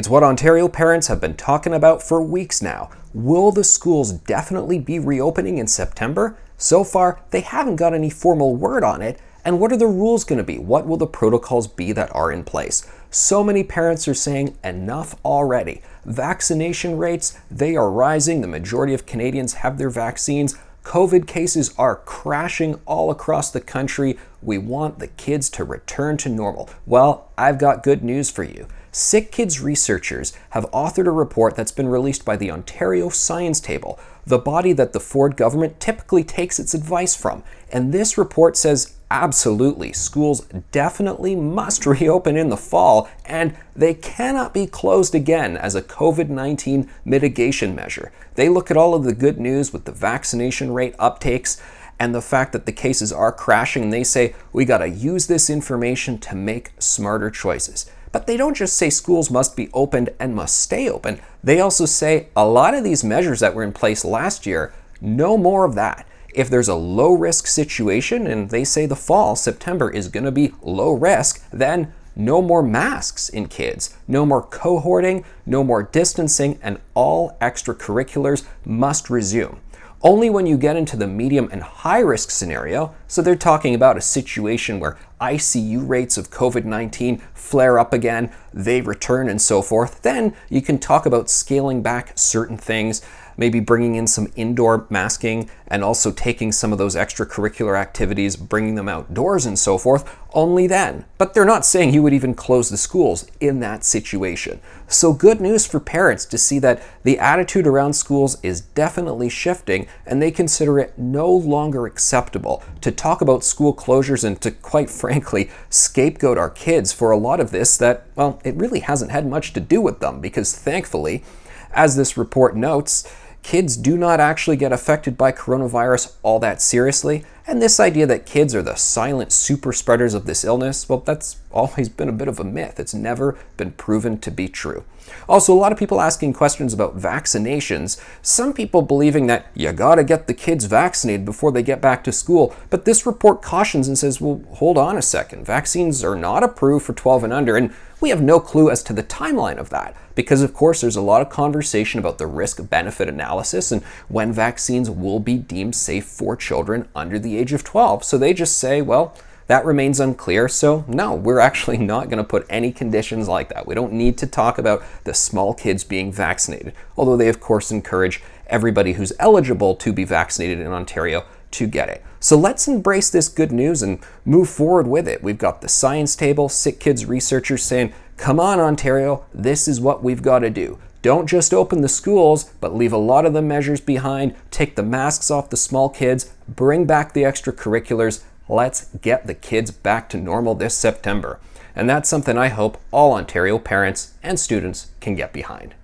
It's what Ontario parents have been talking about for weeks now. Will the schools definitely be reopening in September? So far, they haven't got any formal word on it. And what are the rules going to be? What will the protocols be that are in place? So many parents are saying enough already. Vaccination rates, they are rising. The majority of Canadians have their vaccines. COVID cases are crashing all across the country. We want the kids to return to normal. Well, I've got good news for you. Sick Kids researchers have authored a report that's been released by the Ontario Science Table, the body that the Ford government typically takes its advice from. And this report says absolutely, schools definitely must reopen in the fall, and they cannot be closed again as a COVID-19 mitigation measure. They look at all of the good news with the vaccination rate uptakes and the fact that the cases are crashing, and they say we got to use this information to make smarter choices. But they don't just say schools must be opened and must stay open. They also say a lot of these measures that were in place last year, no more of that. If there's a low risk situation, and they say the fall, September is going to be low risk, then no more masks in kids, no more cohorting, no more distancing, and all extracurriculars must resume. Only when you get into the medium and high risk scenario, so they're talking about a situation where ICU rates of COVID-19 flare up again, they return and so forth, then you can talk about scaling back certain things, maybe bringing in some indoor masking and also taking some of those extracurricular activities, bringing them outdoors and so forth, only then. But they're not saying you would even close the schools in that situation. So good news for parents to see that the attitude around schools is definitely shifting, and they consider it no longer acceptable to talk about school closures and to, quite frankly, scapegoat our kids for a lot of this that, well, it really hasn't had much to do with them, because thankfully, as this report notes, kids do not actually get affected by coronavirus all that seriously, and this idea that kids are the silent super spreaders of this illness, well, that's always been a bit of a myth. It's never been proven to be true. Also, a lot of people asking questions about vaccinations, some people believing that you gotta get the kids vaccinated before they get back to school, but this report cautions and says, well, hold on a second, vaccines are not approved for 12 and under, and we have no clue as to the timeline of that, because of course there's a lot of conversation about the risk-benefit analysis and when vaccines will be deemed safe for children under the age of 12. So they just say, well, that remains unclear, so no, we're actually not going to put any conditions like that. We don't need to talk about the small kids being vaccinated, although they of course encourage everybody who's eligible to be vaccinated in Ontario to get it. So let's embrace this good news and move forward with it. We've got the Science Table, Sick Kids researchers saying, come on Ontario, this is what we've got to do. Don't just open the schools, but leave a lot of the measures behind, take the masks off the small kids, bring back the extracurriculars. Let's get the kids back to normal this September. And that's something I hope all Ontario parents and students can get behind.